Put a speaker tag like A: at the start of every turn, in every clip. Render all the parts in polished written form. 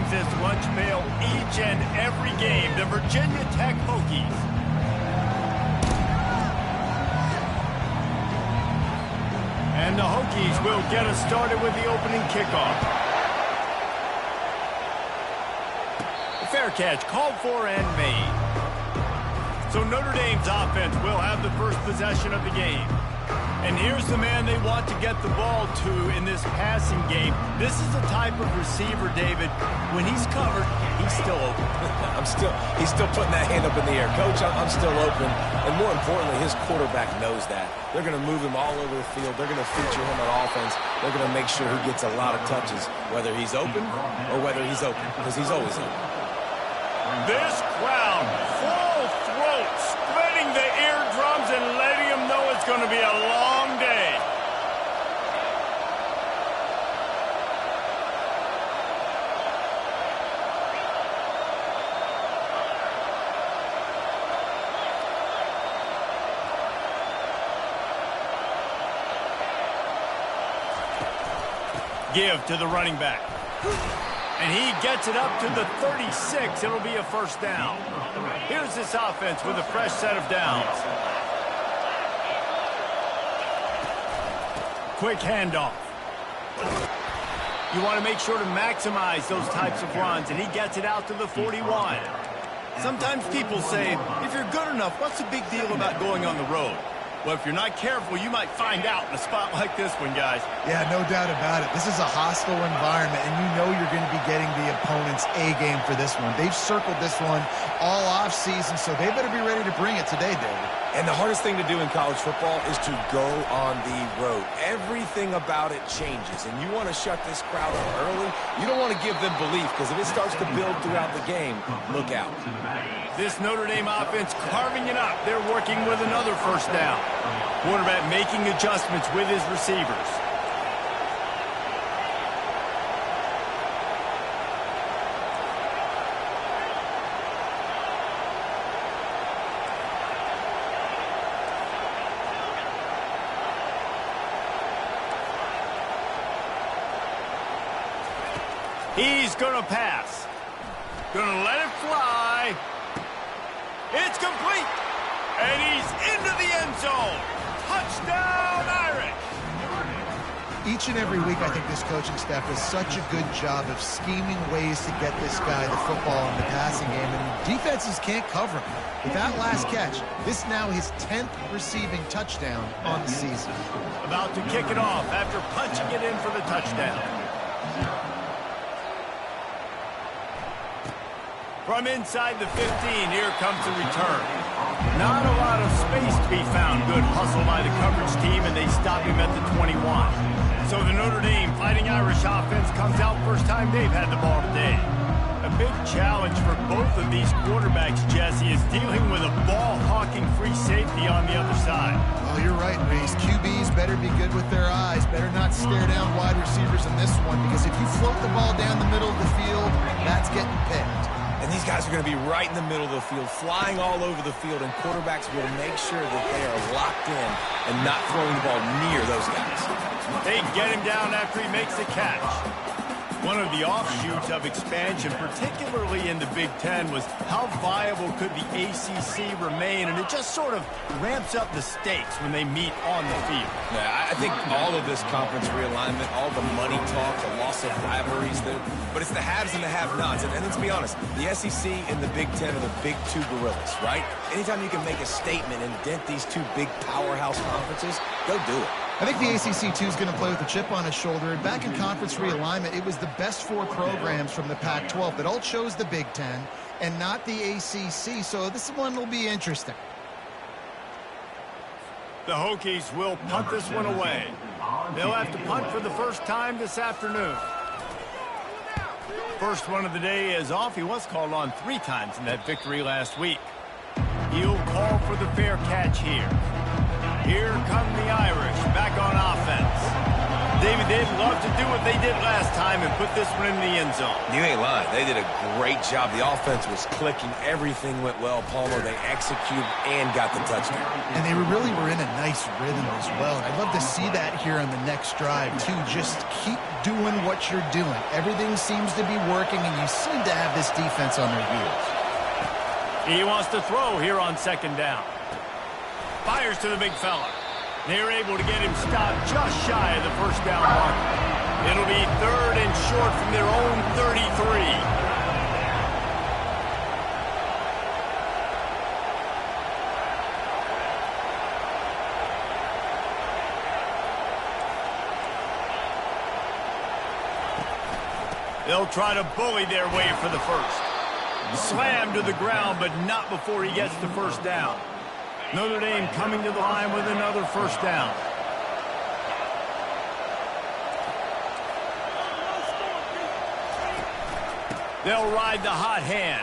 A: brings this lunch pail each and every game, the Virginia Tech Hokies. And the Hokies will get us started with the opening kickoff. The fair catch called for and made. So Notre Dame's offense will have the first possession of the game. And here's the man they want to get the ball to in this passing game. This is the type of receiver, David, when he's covered, he's still open.
B: He's still putting that hand up in the air. Coach, I'm still open. And more importantly, his quarterback knows that. They're going to move him all over the field. They're going to feature him on offense. They're going to make sure he gets a lot of touches, whether he's open or whether he's open, because he's always open.
A: This crowd, full throat, splitting the eardrums and letting them know it's going to be a long day. Give to the running back. And he gets it up to the 36. It'll be a first down. Here's this offense with a fresh set of downs. Quick handoff. You want to make sure to maximize those types of runs, and he gets it out to the 41. Sometimes people say, if you're good enough, what's the big deal about going on the road? Well, if you're not careful, you might find out in a spot like this one, guys.
C: Yeah, no doubt about it. This is a hostile environment, and you know you're going to be getting the opponent's A-game for this one. They've circled this one all off-season, so they better be ready to bring it today, David.
B: And the hardest thing to do in college football is to go on the road. Everything about it changes, and you want to shut this crowd up early. You don't want to give them belief, because if it starts to build throughout the game, look out.
A: This Notre Dame offense carving it up. They're working with another first down. Quarterback making adjustments with his receivers. He's going to pass. Going to let it fly. It's complete. And he's into the end zone. Touchdown, Irish.
C: Each and every week, I think this coaching staff does such a good job of scheming ways to get this guy the football in the passing game, and defenses can't cover him. With that last catch, this now his 10th receiving touchdown on the season.
A: About to kick it off after punching it in for the touchdown. From inside the 15, here comes the return. Not a lot of space to be found. Good hustle by the coverage team, and they stop him at the 21. So the Notre Dame Fighting Irish offense comes out first time they've had the ball today. A big challenge for both of these quarterbacks, Jesse, is dealing with a ball-hawking free safety on the other side.
C: Well, you're right, Reese. QBs better be good with their eyes. Better not stare down wide receivers in this one, because if you float the ball down the middle of the field, that's getting picked.
B: And these guys are going to be right in the middle of the field, flying all over the field, and quarterbacks will make sure that they are locked in and not throwing the ball near those guys.
A: They get him down after he makes the catch. One of the offshoots of expansion, particularly in the Big Ten, was how viable could the ACC remain, and it just sort of ramps up the stakes when they meet on the field.
B: Yeah, I think all of this conference realignment, all the money talk, the loss of rivalries, but it's the haves and the have-nots. And let's be honest, the SEC and the Big Ten are the big two gorillas, right? Anytime you can make a statement and dent these two big powerhouse conferences, go do it.
C: I think the ACC, too, is going to play with a chip on his shoulder. And back in conference realignment, it was the best four programs from the Pac-12 that all chose the Big Ten and not the ACC. So this one will be interesting.
A: The Hokies will punt this one away. They'll have to punt for the first time this afternoon. First one of the day is off. He was called on 3 times in that victory last week. He'll call for the fair catch here. Here come the Irish back on offense. David, they'd love to do what they did last time and put this one in the end zone.
B: You ain't lying. They did a great job. The offense was clicking. Everything went well. Palmer, they executed and got the touchdown.
C: And they really were in a nice rhythm as well. And I'd love to see that here on the next drive, too. Just keep doing what you're doing. Everything seems to be working, and you seem to have this defense on their heels.
A: He wants to throw here on second down. Fires to the big fella. They're able to get him stopped just shy of the first down marker. It'll be 3rd and short from their own 33. They'll try to bully their way for the first. Slammed to the ground, but not before he gets the first down. Notre Dame coming to the line with another first down. They'll ride the hot hand.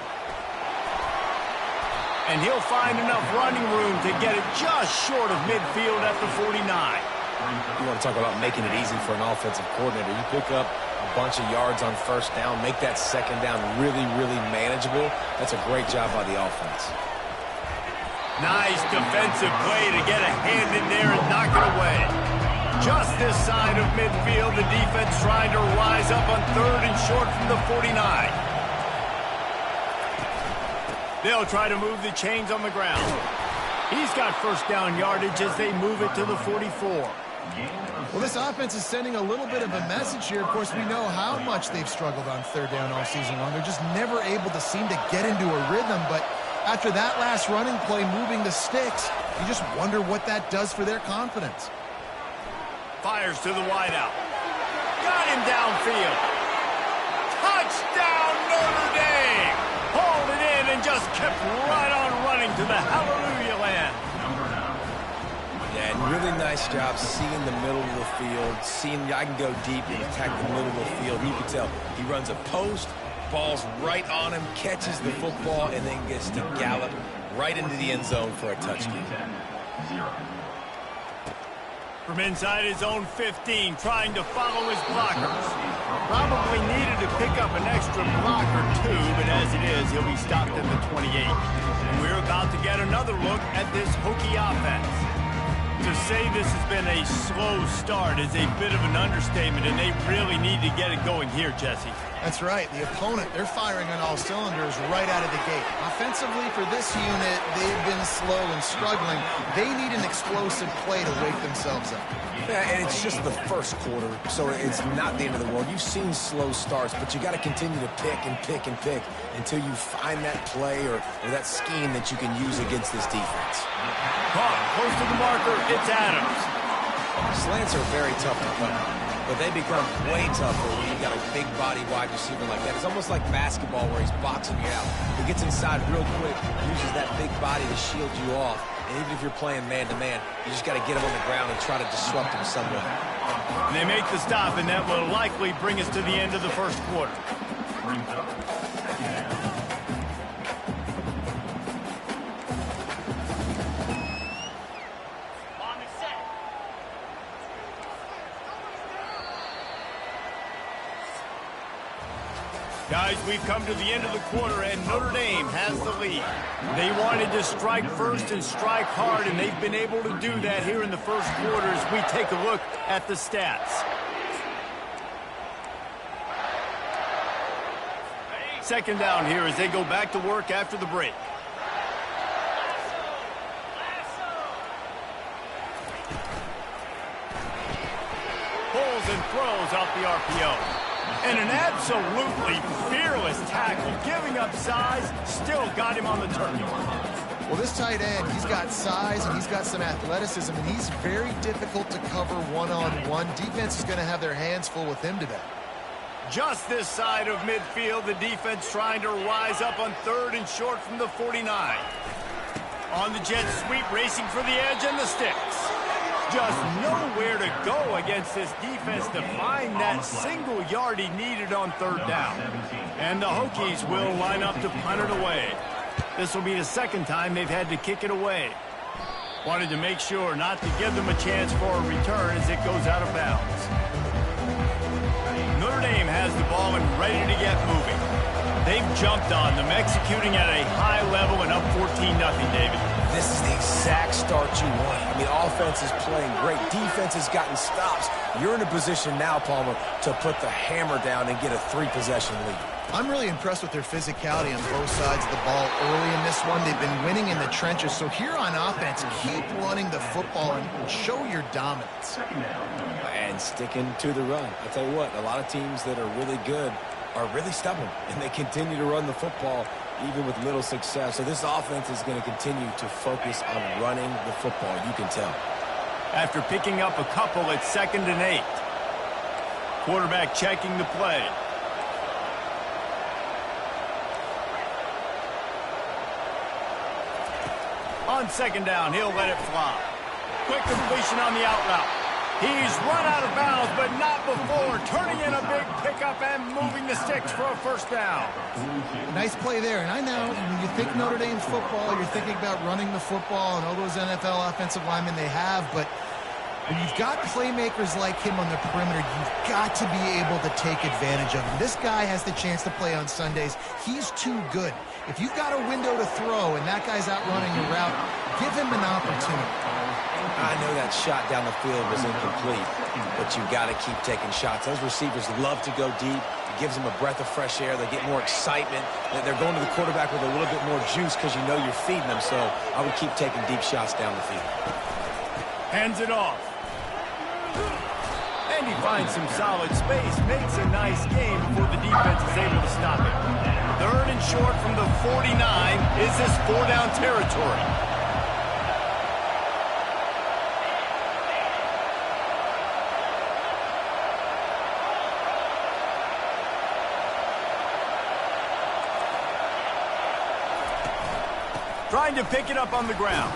A: And he'll find enough running room to get it just short of midfield at the 49.
B: You want to talk about making it easy for an offensive coordinator. You pick up a bunch of yards on first down, make that second down really, really manageable. That's a great job by the offense.
A: Nice defensive play to get a hand in there and knock it away. Just this side of midfield, the defense trying to rise up on 3rd and short from the 49. They'll try to move the chains on the ground. He's got first down yardage as they move it to the 44.
C: Well, this offense is sending a little bit of a message here. Of course, we know how much they've struggled on 3rd down all season long. They're just never able to seem to get into a rhythm, but after that last running play moving the sticks, you just wonder what that does for their confidence.
A: Fires to the wideout. Got him downfield. Touchdown, Notre Dame! Hauled it in and just kept right on running to the hallelujah land.
B: Yeah, and really nice job seeing the middle of the field, seeing I can go deep and attack the middle of the field. You can tell he runs a post, ball's right on him, catches the football, and then gets to gallop right into the end zone for a touchdown.
A: From inside his own 15, trying to follow his blockers. Probably needed to pick up an extra block or two, but as it is, he'll be stopped at the 28. And we're about to get another look at this Hokie offense. To say this has been a slow start is a bit of an understatement, and they really need to get it going here, Jesse.
C: That's right. The opponent, they're firing on all cylinders right out of the gate. Offensively, for this unit, they've been slow and struggling. They need an explosive play to wake themselves up.
B: Yeah, and it's just the first quarter, so it's not the end of the world. You've seen slow starts, but you got to continue to pick and pick and pick until you find that play or that scheme that you can use against this defense.
A: Caught close to the marker, it's Adams.
B: Slants are very tough to cover, but they become way tougher when you got a big body wide receiver like that. It's almost like basketball where he's boxing you out. He gets inside real quick, uses that big body to shield you off. And even if you're playing man-to-man, you just got to get him on the ground and try to disrupt him some way.
A: And they make the stop, and that will likely bring us to the end of the first quarter. Guys, we've come to the end of the quarter, and Notre Dame has the lead. They wanted to strike first and strike hard, and they've been able to do that here in the first quarter as we take a look at the stats. Second down here as they go back to work after the break. Pulls and throws off the RPO. And an absolutely fearless tackle, giving up size, still got him on the turf.
C: Well, this tight end, he's got size and he's got some athleticism, and he's very difficult to cover one-on-one. Defense is going to have their hands full with him today.
A: Just this side of midfield, the defense trying to rise up on 3rd and short from the 49. On the jet sweep, racing for the edge and the sticks. Just nowhere to go against this defense to find that single yard he needed on 3rd down. And the Hokies will line up to punt it away. This will be the second time they've had to kick it away. Wanted to make sure not to give them a chance for a return as it goes out of bounds. ball and ready to get moving. They've jumped on them, executing at a high level and up 14-0, David.
B: This is the exact start you want. I mean, offense is playing great. Defense has gotten stops. You're in a position now, Palmer, to put the hammer down and get a 3-possession lead.
C: I'm really impressed with their physicality on both sides of the ball early in this one. They've been winning in the trenches. So here on offense, keep running the football and show your dominance.
B: And sticking to the run. I'll tell you what, a lot of teams that are really good are really stubborn, and they continue to run the football even with little success. So this offense is going to continue to focus on running the football, you can tell.
A: After picking up a couple at 2nd and 8. Quarterback checking the play. On 2nd down, he'll let it fly. Quick completion on the out route. He's run out of bounds, but not before turning in a big pickup and moving the sticks for a 1st down.
C: Nice play there. And I know when you think Notre Dame's football, you're thinking about running the football and all those NFL offensive linemen they have, but when you've got playmakers like him on the perimeter, you've got to be able to take advantage of him. This guy has the chance to play on Sundays. He's too good. If you've got a window to throw and that guy's out running a route, give him an opportunity.
B: I know that shot down the field was incomplete, but you've got to keep taking shots. Those receivers love to go deep. It gives them a breath of fresh air. They get more excitement. They're going to the quarterback with a little bit more juice because you know you're feeding them, so I would keep taking deep shots down the field.
A: Hands it off. And he finds some solid space, makes a nice game before the defense is able to stop it. 3rd and short from the 49. Is this 4-down territory? Trying to pick it up on the ground.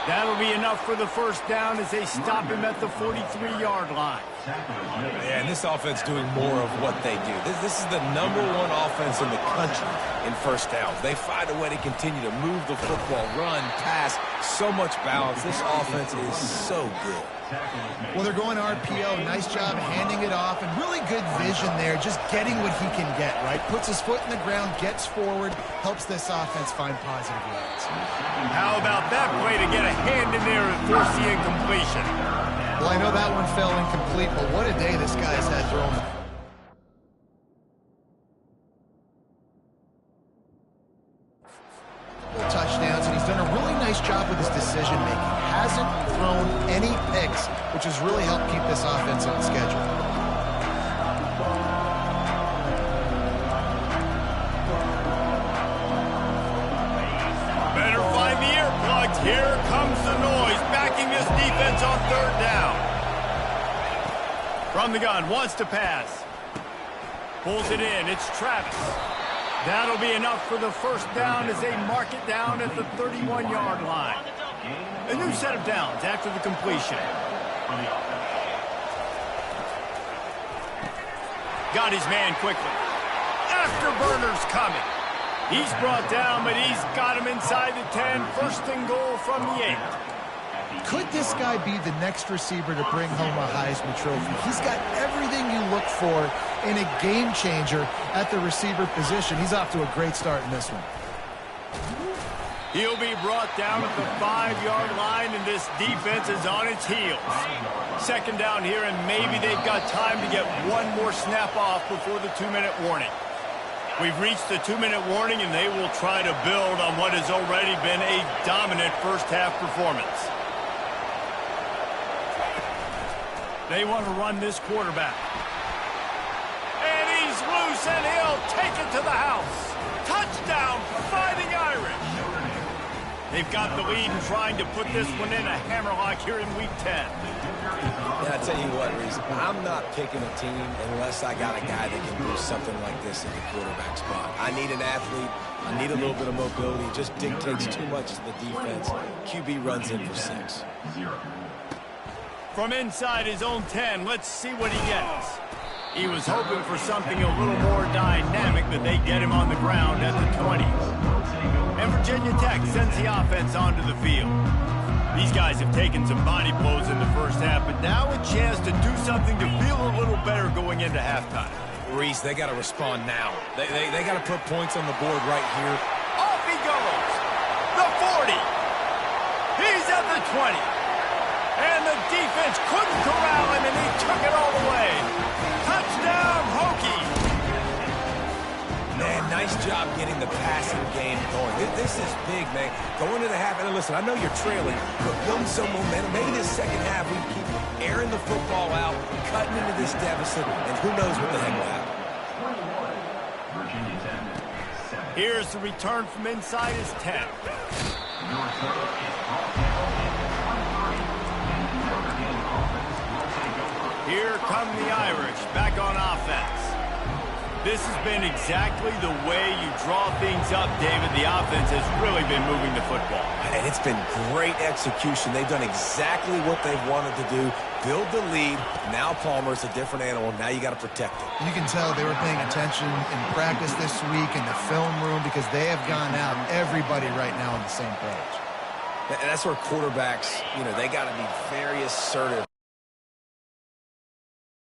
A: That'll be enough for the 1st down as they stop him at the 43-yard line.
B: And this offense doing more of what they do. This is the #1 offense in the country in 1st downs. They find a way to continue to move the football, run, pass, so much balance. This offense is so good.
C: Well, they're going RPO. Nice job handing it off, and really good vision there, just getting what he can get, right? Puts his foot in the ground, gets forward, helps this offense find positive yards.
A: How about that play to get a hand in there and force the incompletion?
C: Well, I know that one fell incomplete, but what a day this guy's had throwing. Touchdowns, and he's done a really nice job with his decision-making. Hasn't thrown any picks, which has really helped keep this offense on schedule.
A: Better find the earplugs. Here comes the noise, backing this defense on 3rd down. From the gun, wants to pass. Pulls it in, it's Travis. That'll be enough for the 1st down as they mark it down at the 31-yard line. A new set of downs after the completion. Got his man quickly. Afterburners coming. He's brought down, but he's got him inside the 10. 1st and goal from the 8.
C: Could this guy be the next receiver to bring home a Heisman Trophy? He's got everything you look for in a game changer at the receiver position. He's off to a great start in this one.
A: He'll be brought down at the 5-yard line, and this defense is on its heels. 2nd down here, and maybe they've got time to get one more snap off before the 2-minute warning. We've reached the 2-minute warning, and they will try to build on what has already been a dominant 1st-half performance. They want to run this quarterback. And he's loose, and he'll take it to the house. Touchdown, Fighting Irish. They've got the lead and trying to put this one in a hammerlock here in Week 10.
B: Yeah, I tell you what, Reese, I'm not picking a team unless I got a guy that can do something like this at the quarterback spot. I need an athlete. I need a little bit of mobility. It just dictates too much to the defense. QB runs in for 6.
A: From inside his own 10, let's see what he gets. He was hoping for something a little more dynamic, but they get him on the ground at the 20. And Virginia Tech sends the offense onto the field. These guys have taken some body blows in the 1st half, but now a chance to do something to feel a little better going into halftime.
B: Reese, they got to respond now. They got to put points on the board right here.
A: Off he goes. The 40. He's at the 20. And the defense couldn't corral him, and he took it all the way. Touchdown, Hokie.
B: Man, nice job getting the passing game going. This is big, man. Going to the half, and listen, I know you're trailing, but building some momentum. Maybe this second half we keep airing the football out, cutting into this deficit, and who knows what the heck will happen.
A: Here's the return from inside his 10. Here come the Irish back on offense. This has been exactly the way you draw things up, David. The offense has really been moving the football.
B: And it's been great execution. They've done exactly what they've wanted to do. Build the lead. Now Palmer's a different animal. Now you got to protect it.
C: You can tell they were paying attention in practice this week in the film room because they have gone out, everybody right now on the same page.
B: And that's where quarterbacks, they got to be very assertive.